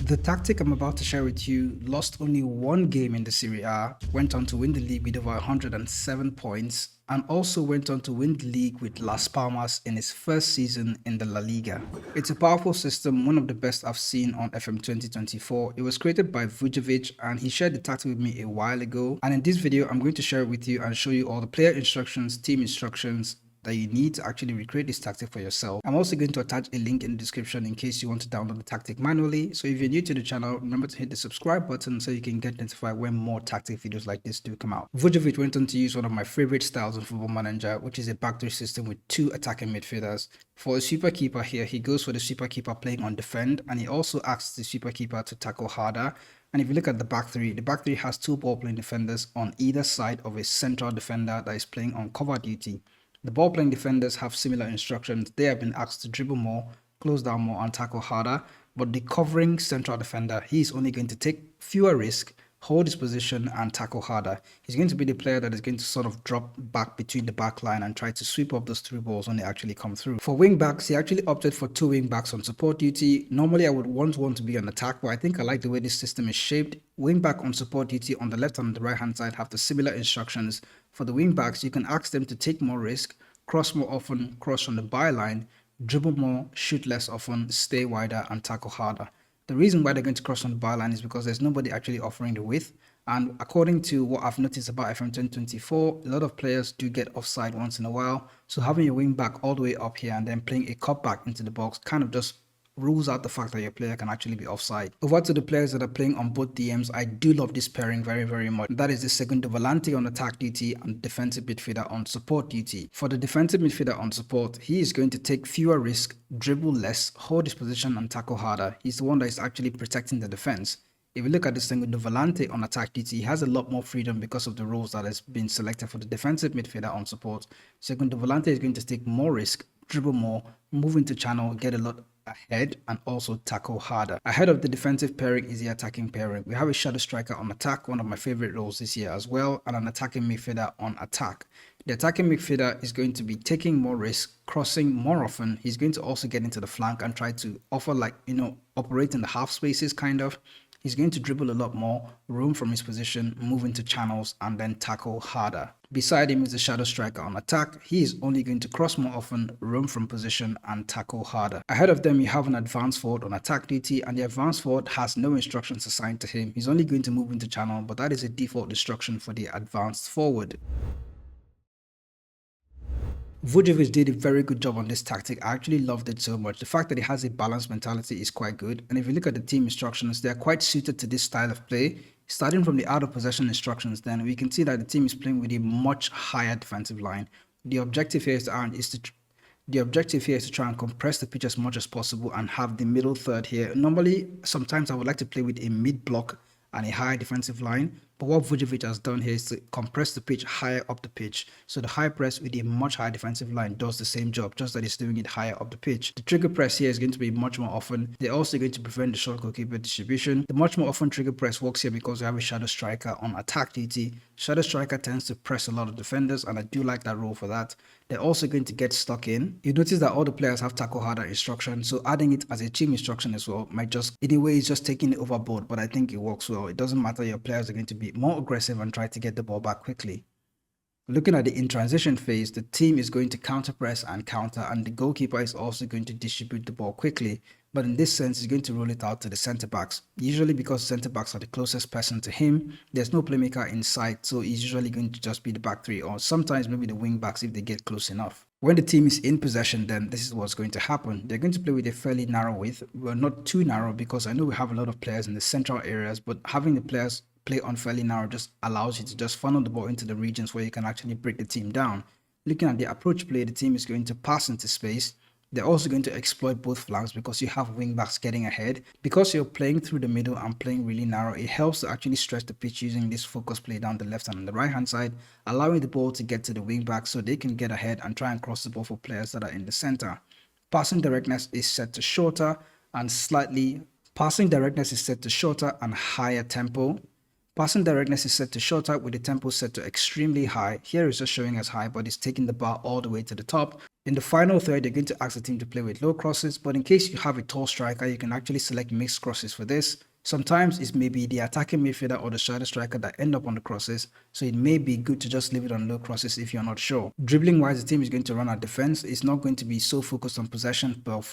The tactic I'm about to share with you lost only one game in the Serie A, went on to win the league with over 107 points, and also went on to win the league with Las Palmas in his first season in the La Liga. It's a powerful system, one of the best I've seen on FM24. It was created by Vujovic and he shared the tactic with me a while ago. And in this video, I'm going to share it with you and show you all the player instructions, team instructions, that you need to actually recreate this tactic for yourself. I'm also going to attach a link in the description in case you want to download the tactic manually. So if you're new to the channel, remember to hit the subscribe button so you can get notified when more tactic videos like this do come out. Vujovic went on to use one of my favorite styles in Football Manager, which is a backdoor system with two attacking midfielders. For a super keeper here, he goes for the super keeper playing on defend, and he also asks the super keeper to tackle harder. And if you look at the back three has two ball playing defenders on either side of a central defender that is playing on cover duty. The ball-playing defenders have similar instructions. They have been asked to dribble more, close down more, and tackle harder. But the covering central defender, he's only going to take fewer risks, hold his position, and tackle harder. He's going to be the player that is going to sort of drop back between the back line and try to sweep up those through balls when they actually come through. For wing backs, he actually opted for two wing backs on support duty. Normally, I would want one to be on attack, but I think I like the way this system is shaped. Wing back on support duty on the left and the right hand side have the similar instructions. For the wing backs, you can ask them to take more risk, cross more often, cross from the byline, dribble more, shoot less often, stay wider, and tackle harder. The reason why they're going to cross on the byline is because there's nobody actually offering the width. And according to what I've noticed about FM24, a lot of players do get offside once in a while. So having your wing back all the way up here and then playing a cut back into the box kind of just rules out the fact that your player can actually be offside. Over to the players that are playing on both DMs, I do love this pairing very much. That is the segundo volante on attack duty and defensive midfielder on support duty. For the defensive midfielder on support, he is going to take fewer risks, dribble less, hold his position, and tackle harder. He's the one that is actually protecting the defense. If you look at the segundo volante on attack duty, he has a lot more freedom because of the roles that has been selected for the defensive midfielder on support. Segundo volante is going to take more risk, dribble more, move into channel, get a lot ahead, and also tackle harder. Ahead of the defensive pairing is the attacking pairing. We have a shadow striker on attack, one of my favorite roles this year as well, and an attacking midfielder on attack. The attacking midfielder is going to be taking more risk, crossing more often. He's going to also get into the flank and try to offer, like, operate in the half spaces kind of. He's going to dribble a lot more, roam from his position, move into channels, and then tackle harder. Beside him is the shadow striker on attack. He is only going to cross more often, roam from position, and tackle harder. Ahead of them, you have an advanced forward on attack duty, and the advanced forward has no instructions assigned to him. He's only going to move into channel, but that is a default instruction for the advanced forward. Vujovic did a very good job on this tactic. I actually loved it so much. The fact that he has a balanced mentality is quite good. And if you look at the team instructions, they're quite suited to this style of play. Starting from the out of possession instructions, then we can see that the team is playing with a much higher defensive line. The objective here is to try and compress the pitch as much as possible and have the middle third here. Normally, sometimes I would like to play with a mid block and a high defensive line, but what Vujovic has done here is to compress the pitch higher up the pitch. So the high press with a much higher defensive line does the same job, just that it's doing it higher up the pitch. The trigger press here is going to be much more often. They're also going to prevent the short goalkeeper distribution. The much more often trigger press works here because we have a shadow striker on attack duty. Shadow striker tends to press a lot of defenders, and I do like that role for that. They're also going to get stuck in. You notice that all the players have tackle harder instruction, so adding it as a team instruction as well might just, in a way, it's just taking it overboard, but I think it works well. It doesn't matter, your players are going to be more aggressive and try to get the ball back quickly. Looking at the in transition phase, the team is going to counter press and counter, and the goalkeeper is also going to distribute the ball quickly. But in this sense, he's going to roll it out to the centre backs. Usually because centre backs are the closest person to him, there's no playmaker in sight, so he's usually going to just be the back three, or sometimes maybe the wing backs if they get close enough. When the team is in possession, then this is what's going to happen. They're going to play with a fairly narrow width. Well, not too narrow, because I know we have a lot of players in the central areas, but having the players play on fairly narrow just allows you to just funnel the ball into the regions where you can actually break the team down. Looking at the approach play, the team is going to pass into space. They're also going to exploit both flanks because you have wing backs getting ahead. Because you're playing through the middle and playing really narrow, it helps to actually stretch the pitch using this focus play down the left and the right hand side, allowing the ball to get to the wing backs so they can get ahead and try and cross the ball for players that are in the center. Passing directness is set to shorter and higher tempo. Passing directness is set to shorter with the tempo set to extremely high. Here it's just showing as high, but it's taking the bar all the way to the top. In the final third, you're going to ask the team to play with low crosses, but in case you have a tall striker, you can actually select mixed crosses for this. Sometimes it's maybe the attacking midfielder or the shadow striker that end up on the crosses, so it may be good to just leave it on low crosses if you're not sure. Dribbling wise, the team is going to run our defense. It's not going to be so focused on possession, but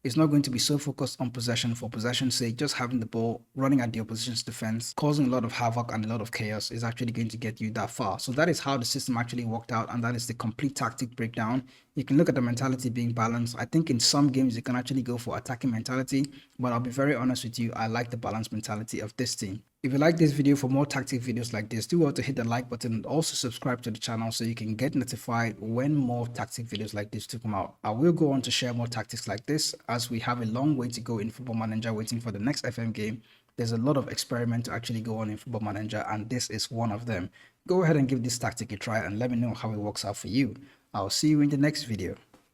it's not going to be so focused on possession for possession's sake. Just having the ball, running at the opposition's defense, causing a lot of havoc and a lot of chaos is actually going to get you that far. So that is how the system actually worked out, and that is the complete tactic breakdown. You can look at the mentality being balanced. I think in some games you can actually go for attacking mentality, but I'll be very honest with you, I like the balanced mentality of this team. If you like this video, for more tactic videos like this, do well to hit the like button and also subscribe to the channel so you can get notified when more tactic videos like this to come out. I will go on to share more tactics like this as we have a long way to go in Football Manager waiting for the next FM game. There's a lot of experiment to actually go on in Football Manager, and this is one of them. Go ahead and give this tactic a try and let me know how it works out for you. I'll see you in the next video.